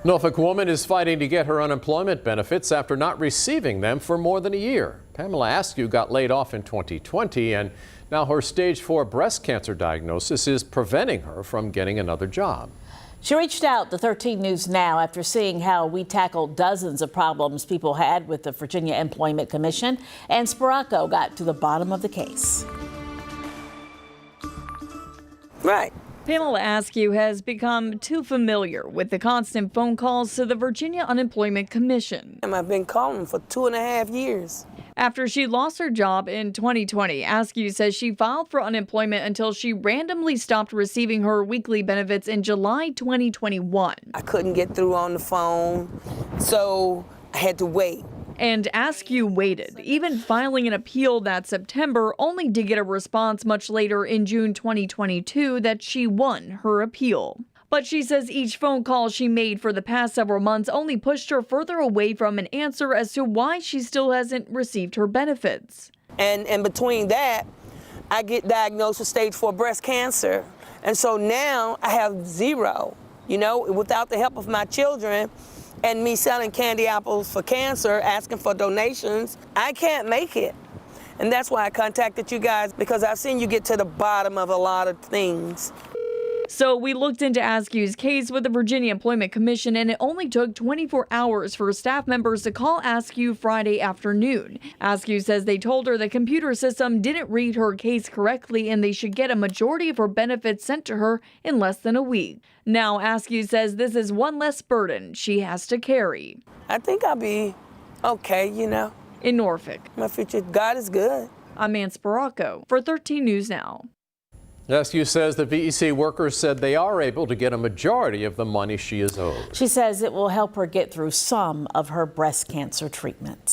Norfolk woman is fighting to get her unemployment benefits after not receiving them for more than a year. Pamela Askew got laid off in 2020, and now her stage 4 breast cancer diagnosis is preventing her from getting another job. She reached out to 13 News Now after seeing how we tackled dozens of problems people had with the Virginia Employment Commission, and Spiracco got to the bottom of the case. Right. Pamela Askew has become too familiar with the constant phone calls to the Virginia Unemployment Commission. I've been calling for 2.5 years. After she lost her job in 2020, Askew says she filed for unemployment until she randomly stopped receiving her weekly benefits in July 2021. I couldn't get through on the phone, so I had to wait. And Askew waited, even filing an appeal that September, only to get a response much later in June 2022 that she won her appeal. But she says each phone call she made for the past several months only pushed her further away from an answer as to why she still hasn't received her benefits. And between that, I get diagnosed with stage 4 breast cancer. And so now I have zero, without the help of my children. And me selling candy apples for cancer, asking for donations, I can't make it. And that's why I contacted you guys, because I've seen you get to the bottom of a lot of things. So we looked into Askew's case with the Virginia Employment Commission, and it only took 24 hours for staff members to call Askew Friday afternoon. Askew says they told her the computer system didn't read her case correctly and they should get a majority of her benefits sent to her in less than a week. Now Askew says this is one less burden she has to carry. I think I'll be okay, In Norfolk, my future, God is good. I'm Ann Spiracco for 13 News Now. Askew says the VEC workers said they are able to get a majority of the money she is owed. She says it will help her get through some of her breast cancer treatments.